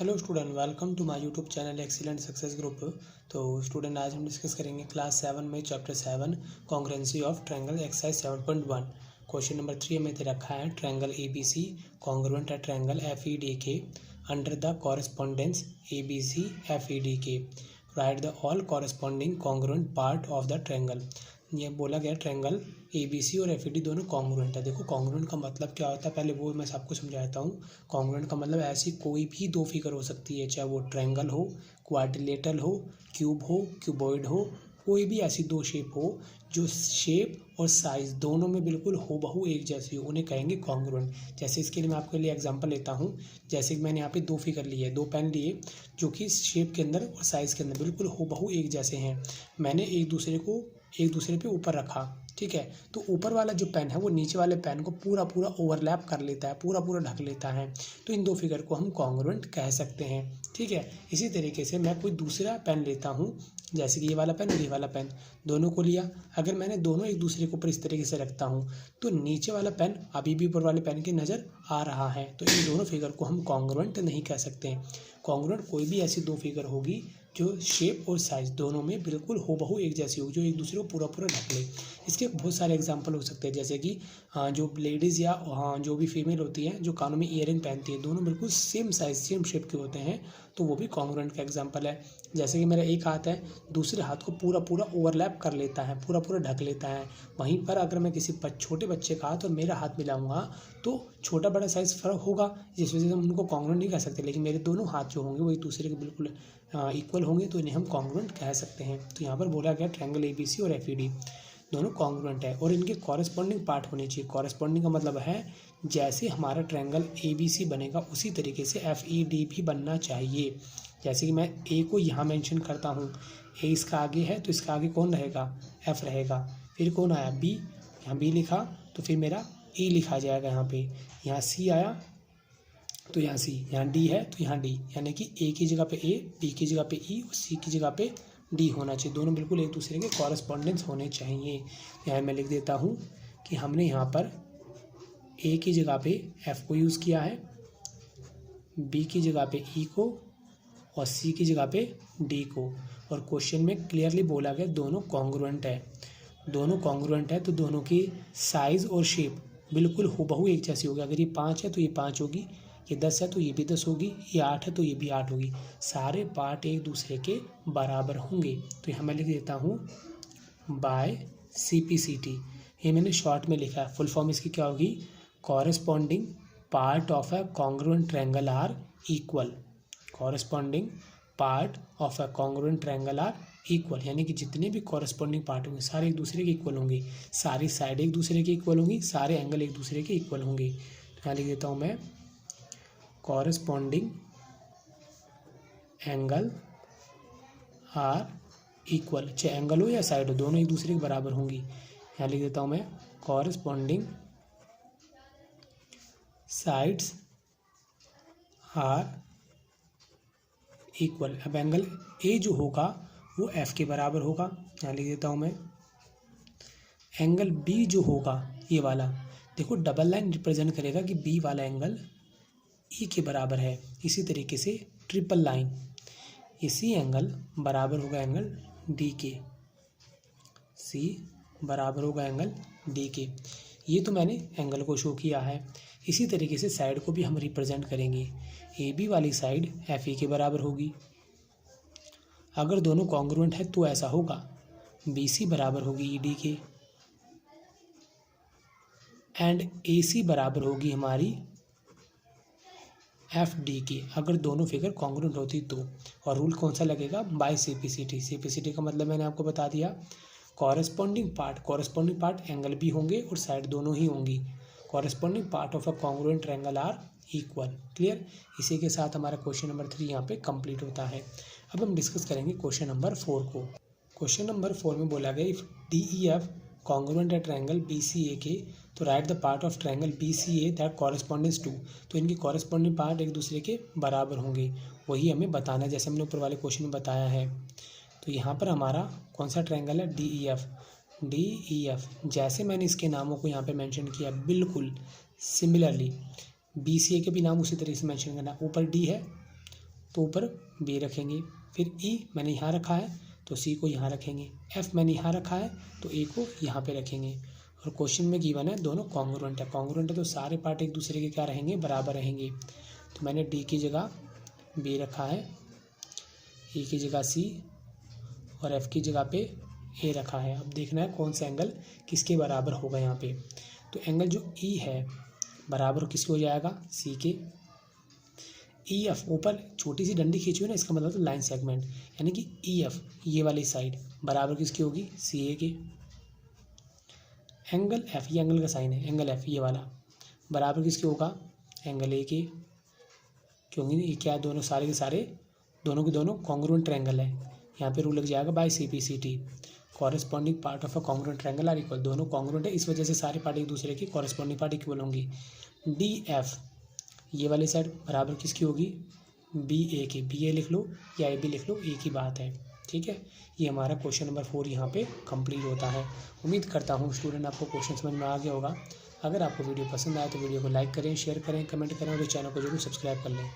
Hello student, welcome to my YouTube channel excellent success group. तो student, आज हम discuss करेंगे क्लास 7 में chapter 7 congruency of triangle exercise 7.1। Question number 3 में दे रखा है ट्रायंगल ABC कॉन्ग्रुएंट है triangle FEDK under the correspondence ABC FEDK। Write the all corresponding congruent part of the triangle. ये बोला गया ट्रायंगल ABC और FED दोनों कॉन्ग्रुएंट है। देखो कॉन्ग्रुएंट का मतलब क्या होता है, पहले वो मैं सबको समझाता हूँ। कॉन्ग्रुएंट का मतलब ऐसी कोई भी दो फिगर हो सकती है, चाहे वो ट्रायंगल हो, क्वाड्रिलेटरल हो, क्यूब हो, क्यूबॉइड हो, कोई भी ऐसी दो शेप हो जो शेप और साइज दोनों में बिल्कुल हूबहू एक जैसी हो, उन्हें कहेंगे कॉन्ग्रुएंट। जैसे इसके लिए मैं आपके लिए एग्जांपल लेता हूँ। जैसे कि मैंने यहाँ पे दो फिगर लिए, दो पेन लिए जो कि शेप के अंदर और साइज़ के अंदर बिल्कुल हूबहू एक जैसे हैं। मैंने एक दूसरे पे ऊपर रखा, ठीक है। तो ऊपर वाला जो पेन है वो नीचे वाले पेन को पूरा ओवरलैप कर लेता है, पूरा ढक लेता है। तो इन दो फिगर को हम कॉन्ग्रुएंट कह सकते हैं, ठीक है। इसी तरीके से मैं कोई दूसरा पेन लेता हूँ, जैसे कि ये वाला पेन और ये वाला पेन, दोनों को लिया। अगर मैंने दोनों एक दूसरे के ऊपर इस तरीके से रखता हूँ तो नीचे वाला पेन अभी भी ऊपर वाले पेन के नज़र आ रहा है, तो इन दोनों फिगर को हम कॉन्ग्रुएंट नहीं कह सकते। कॉन्ग्रुएंट कोई भी ऐसी दो फिगर होगी जो शेप और साइज दोनों में बिल्कुल हूबहू एक जैसी होगी, जो एक दूसरे को पूरा ढक ले। इसके बहुत सारे एग्जांपल हो सकते हैं, जैसे कि जो लेडीज़ या जो भी फीमेल होती है जो कानों में ईयरिंग पहनती है, दोनों बिल्कुल सेम साइज सेम शेप के होते हैं, तो वो भी कॉन्ग्रुएंट का एग्जांपल है। जैसे कि मेरा एक हाथ है, दूसरे हाथ को पूरा ओवरलैप कर लेता है, पूरा ढक लेता है। वहीं पर अगर मैं किसी छोटे बच्चे का हाथ और मेरा हाथ मिलाऊंगा तो छोटा बड़ा साइज़ फ़र्क होगा, जिस वजह से हम उनको कॉन्ग्रुएंट नहीं कह सकते। लेकिन मेरे दोनों हाथ जो होंगे वो एक दूसरे के बिल्कुल इक्वल होंगे, तो इन्हें हम कॉन्ग्रुएंट कह सकते हैं। तो यहाँ पर बोला गया ट्रायंगल ABC और FED दोनों कॉन्ग्रुएंट है और इनके कॉरेस्पॉन्डिंग पार्ट होने चाहिए। कॉरेस्पॉन्डिंग का मतलब है जैसे हमारा ट्रायंगल ABC बनेगा उसी तरीके से FED भी बनना चाहिए। जैसे कि मैं A को यहाँ मेंशन करता हूँ, A इसका आगे है तो इसका आगे कौन रहेगा, F रहेगा। फिर कौन आया, B, यहाँ B लिखा तो फिर मेरा E लिखा जाएगा यहाँ पे। यहाँ C आया तो यहाँ C, यहाँ D है तो यहाँ D, यानी कि A की जगह पे A, B की जगह पे E और C की जगह पे D होना चाहिए। दोनों बिल्कुल एक दूसरे के कॉरेस्पॉन्डेंस होने चाहिए। यहाँ मैं लिख देता हूँ कि हमने यहाँ पर A की जगह पे F को यूज़ किया है, B की जगह पे E को और C की जगह पे D को। और क्वेश्चन में क्लियरली बोला गया दोनों कॉन्ग्रुएंट है। दोनों कॉन्ग्रुएंट है तो दोनों की साइज़ और शेप बिल्कुल हूबहू एक जैसी होगी। अगर ये 5 है तो ये 5 होगी, ये 10 है तो ये भी 10 होगी, ये 8 है तो ये भी 8 होगी। सारे पार्ट एक दूसरे के बराबर होंगे। तो यहाँ मैं लिख देता हूँ बाय CPCT। ये मैंने शॉर्ट में लिखा है, फुल फॉर्म इसकी क्या होगी, corresponding part of a congruent triangle are equal. Corresponding part of a congruent triangle are equal, यानी कि जितने भी कॉरेस्पॉन्डिंग पार्ट होंगे सारे एक दूसरे के इक्वल होंगे, सारी साइड एक दूसरे के इक्वल होंगी, सारे एंगल एक दूसरे के इक्वल होंगे। तो यहाँ लिख देता हूँ मैं कॉरेस्पॉन्डिंग एंगल आर इक्वल, चाहे एंगल हो या साइड हो दोनों एक दूसरे के बराबर होंगी। यहाँ लिख देता हूँ मैं कॉरेस्पॉन्डिंग साइड्स आर इक्वल। अब एंगल A जो होगा वो F के बराबर होगा। यहाँ लिख देता हूँ मैं एंगल B जो होगा ये वाला, देखो डबल लाइन रिप्रेजेंट करेगा कि B वाला एंगल E के बराबर है। इसी तरीके से ट्रिपल लाइन, इसी एंगल बराबर होगा एंगल D के, C बराबर होगा एंगल D के। ये तो मैंने एंगल को शो किया है। इसी तरीके से साइड को भी हम रिप्रेजेंट करेंगे। AB वाली साइड FE के बराबर होगी। अगर दोनों कॉन्ग्रुएंट है तो ऐसा होगा, BC बराबर होगी ED के एंड AC बराबर होगी हमारी FD की, अगर दोनों फिगर कॉन्ग्रुएंट होती तो। और रूल कौन सा लगेगा, बाय CPCT। CPCT का मतलब मैंने आपको बता दिया, कॉरेस्पॉन्डिंग पार्ट एंगल भी होंगे और साइड दोनों ही होंगी। Corresponding part of a congruent triangle are equal. Clear. इसी के साथ हमारा क्वेश्चन नंबर 3 यहाँ पे कंप्लीट होता है। अब हम डिस्कस करेंगे क्वेश्चन नंबर 4 को। क्वेश्चन नंबर 4 में बोला गया इफ DEF कॉन्ग्रुएंट है ट्रायंगल BCA के, तो write the part of triangle BCA that correspondence to. तो इनकी कॉरेस्पॉन्डिंग पार्ट एक दूसरे के बराबर होंगे, वही हमें बताना है जैसे हमने ऊपर वाले क्वेश्चन में बताया है। तो यहाँ पर हमारा कौन सा ट्रायंगल है, DEF। जैसे मैंने इसके नामों को यहाँ पे मेंशन किया बिल्कुल सिमिलरली BCA के भी नाम उसी तरीके से मेंशन करना। ऊपर D है तो ऊपर बी रखेंगे। फिर ई मैंने यहाँ रखा है तो सी को यहाँ रखेंगे। एफ मैंने यहाँ रखा है तो ए को यहाँ पे रखेंगे। और क्वेश्चन में गिवन है दोनों कॉन्ग्रुएंट है। कॉन्ग्रुएंट है तो सारे पार्ट एक दूसरे के क्या रहेंगे, बराबर रहेंगे। तो मैंने डी की जगह बी रखा है, ई की जगह सी और एफ की जगह पे ए रखा है। अब देखना है कौन सा एंगल किसके बराबर होगा यहाँ पे। तो एंगल जो ई है बराबर किसके हो जाएगा, सी के। ई एफ ऊपर छोटी सी डंडी खींची हुई ना, इसका मतलब तो लाइन सेगमेंट, यानी कि ई एफ ये वाली साइड बराबर किसकी होगी, सी ए के। एंगल एफ, ये एंगल का साइन है, एंगल एफ ये वाला बराबर किसके होगा, एंगल ए के। क्योंकि ये क्या है, दोनों सारे के सारे दोनों के दोनों कॉन्ग्रुएंट ट्रायंगल है। यहाँ पे रूल लग जाएगा by C P C T, corresponding part of a congruent triangle are equal. दोनों कॉन्ग्रुएंट है, इस वजह से सारे पार्ट एक दूसरे की कॉरेस्पॉन्डिंग पार्ट इक्वल होंगी। डी एफ ये वाली साइड बराबर किसकी होगी, बी ए की। बी ए लिख लो या ए बी लिख लो, ए की बात है, ठीक है। ये हमारा क्वेश्चन नंबर 4 यहाँ पे कंप्लीट होता है। उम्मीद करता हूँ स्टूडेंट आपको क्वेश्चन समझ में आ गया होगा। अगर आपको वीडियो पसंद आए तो वीडियो को लाइक करें, शेयर करें, कमेंट करें और चैनल को जरूर सब्सक्राइब कर लें।